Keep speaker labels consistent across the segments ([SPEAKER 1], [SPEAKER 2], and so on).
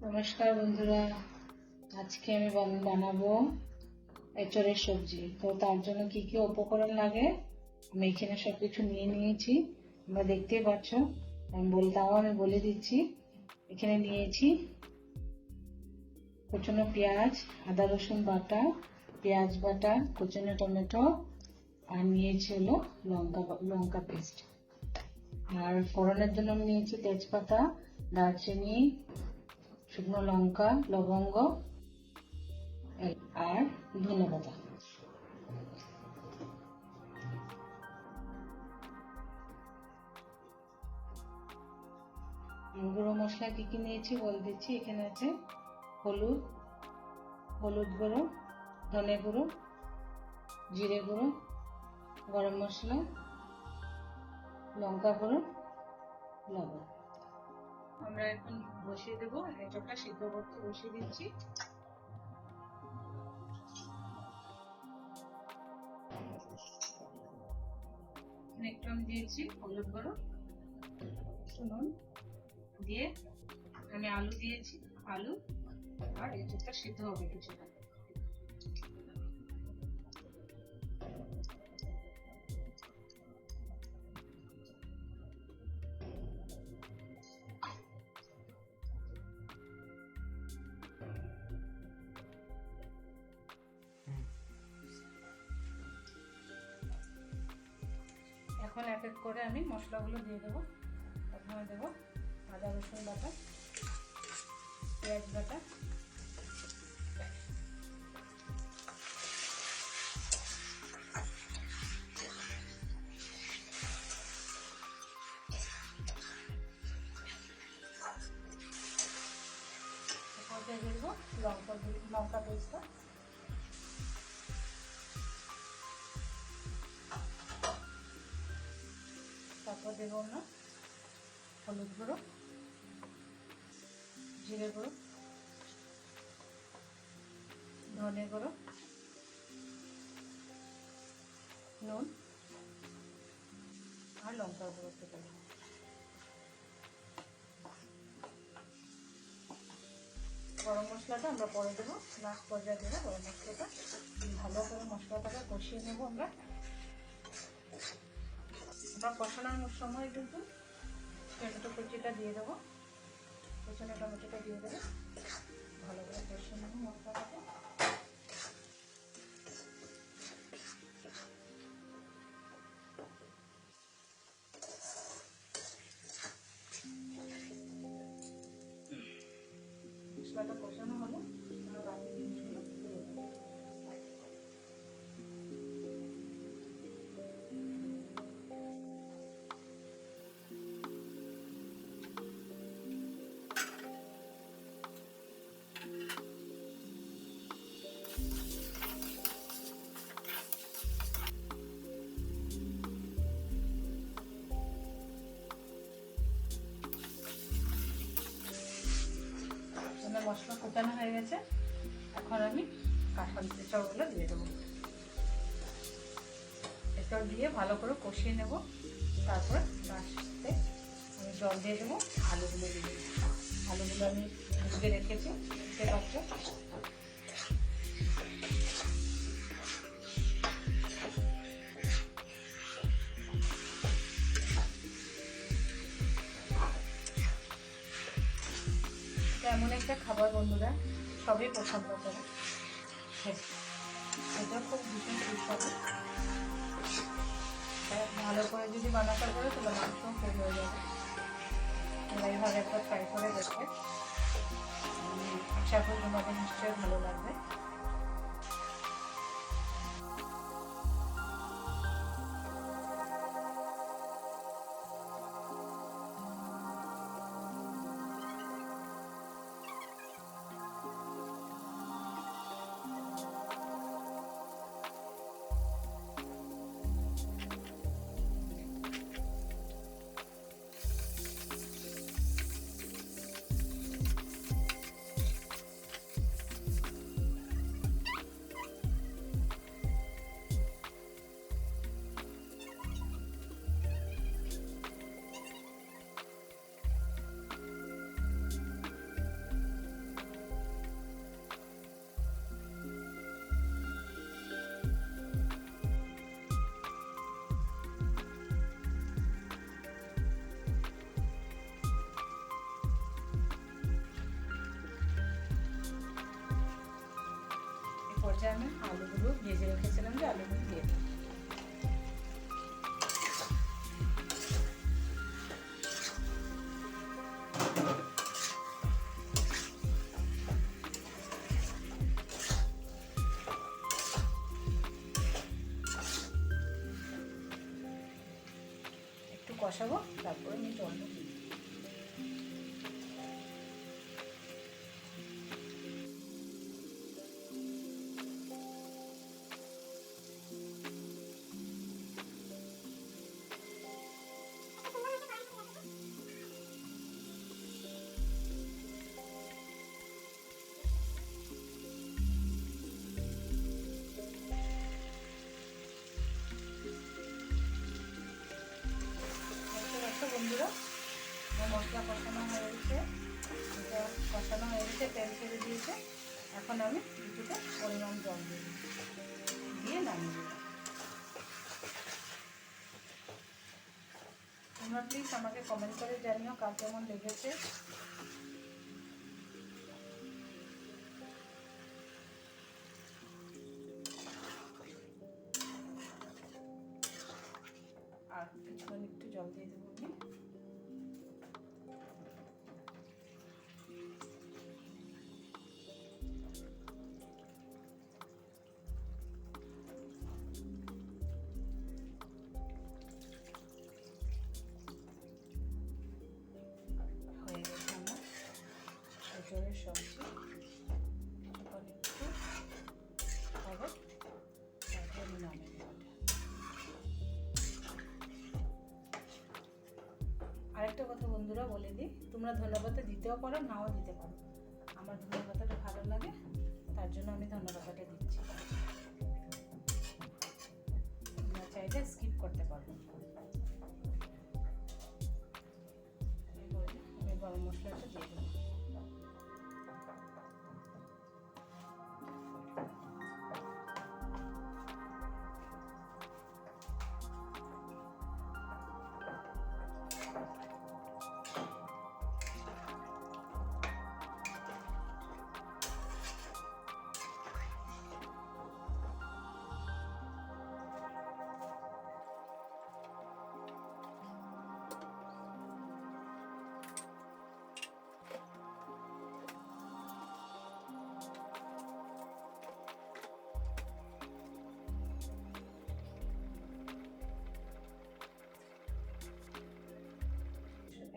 [SPEAKER 1] নমস্কার বন্ধুরা, আজকে আমি বানাবো এঁচড়ের সবজি। তো তার জন্য কি কি উপকরণ লাগে আমি এখানে সবকিছু নিয়ে নিয়েছি, তোমরা দেখতেই পাচ্ছ। আমি বলে দিচ্ছি। এখানে নিয়েছি কুচনো পেঁয়াজ, আদা রসুন বাটা, পেঁয়াজ বাটা, কুচনো টমেটো, আর নিয়েছি হলো লঙ্কা পেস্ট। আর ফোড়নের জন্য আমি নিয়েছি তেজপাতা, দারচিনি, শুকনো লঙ্কা, লবঙ্গ আর ধনেপাতা। গুঁড়ো মশলা কি কি নিয়েছি বলে দিচ্ছি। এখানে আছে হলুদ গুঁড়ো, ধনে গুঁড়ো, জিরে গুঁড়ো, গরম মশলা, লঙ্কা গুঁড়ো, লবণ। আমরা এখন বসিয়ে দেবো, এঁচোড়টা সিদ্ধ করতে বসিয়ে দিচ্ছি। একটু আমি দিয়েছি হলুদ গুঁড়ো, নুন দিয়ে আমি আলু দিয়েছি, আলু আর এঁচোড়টা সিদ্ধ হবে কিছুটা। এখন এক এক করে আমি মশলাগুলো দিয়ে দেবো। প্রথমে দেবো আদা রসুন বাটা, পেঁয়াজ বাটা, তারপর দিয়ে দেবো লঙ্কা পেস্টটা, তারপর দেবো না হলুদ গুঁড়ো, জিরে গুঁড়ো, ধনে গুঁড়ো, নুন আর লঙ্কা গুঁড়ো থেকে। গরম মশলাটা আমরা পরে দেবো, লাস্ট পর্যায়ে দেবো গরম মশলাটা। ভালো করে মশলাটাকে কষিয়ে নেবো আমরা কষানোর সময় কিন্তু টমেটো কুচিটা দিয়ে দেবো, কুচনো টমেটোটা দিয়ে দেবো, ভালো করে কষিয়ে নেবো মশলাটাকে। মশলাটা কষানো হলো, আমরা বাকি জিনিসগুলো দিয়ে দেবো। মশলা কোচানো হয়ে গেছে, এখন আমি কাঁঠাল এঁচড়গুলো দিয়ে দেবো। এঁচড় দিয়ে ভালো করে কষিয়ে নেব, তারপর লাস্টে আমি জল দিয়ে দেবো, আলুগুলো দিয়ে দেবো। আলুগুলো আমি ভেজে রেখেছি, দেখতে পাচ্ছ। এমন একটা খাবার বন্ধুরা সবই পছন্দ করে, এটা খুব ভীষণ সুস্বাদু। ভালো করে যদি বানাতে পারো তাহলে মাংস ফেল হয়ে যাবে। এইভাবে একবার ট্রাই করে দেখবে, আশা করি তোমাদের নিশ্চয়ই ভালো লাগবে। মাঝে আমি আলুগুলো ভেজে রেখেছিলাম, যে আলুগুলো দিয়ে দেবো। একটু কষাবো, তারপরে আমি জল দিই। বন্ধুরা, মশলা কষানো হয়ে গেছে, কষানো হয়ে গেছে, তেল ছেড়ে দিয়েছে। এখন আমি কিছুটা পরিমাণ জল দিয়ে নামিয়ে দেবো। তোমরা প্লিজ আমাকে কমেন্ট করে জানিও কার কেমন লেগেছে। আর কিছুক্ষণ একটু জল দিয়ে দেবো আমি। হয়ে গেছে আমার এঁচোড়ের সবজি। এখন একটু হবে, তারপর আমি নামিয়ে দেবো। আরেকটা কথা বন্ধুরা বলে দিই, তোমরা ধনেপাতা দিতেও পারো, নাও দিতে পারো। আমার ধনেপাতাটা ভালো লাগে, তার জন্য আমি ধনেপাতাটা দিচ্ছি। তোমরা চাইলে স্কিপ করতে পারো। আমি গরম মশলাটা দিয়ে দেবো।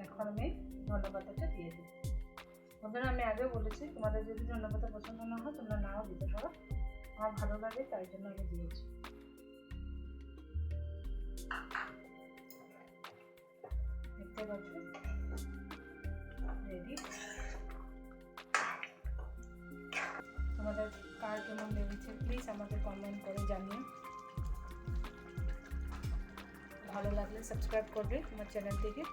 [SPEAKER 1] এখন আমি ধনেপাতাটা দিয়ে দেবো। বন্ধুরা, আমি আগেও বলেছি, তোমাদের যদি ধনেপাতা পছন্দ না হয় তোমরা নাও দিতে পারো। আমার ভালো লাগে তাই জন্য আমি দিয়েছি। দেখতে পাচ্ছ রেডি। তোমাদের কার কেমন লেগেছে প্লিজ আমাকে কমেন্ট করে জানিও। ভালো লাগলে সাবস্ক্রাইব করবে আমার চ্যানেলটিকে।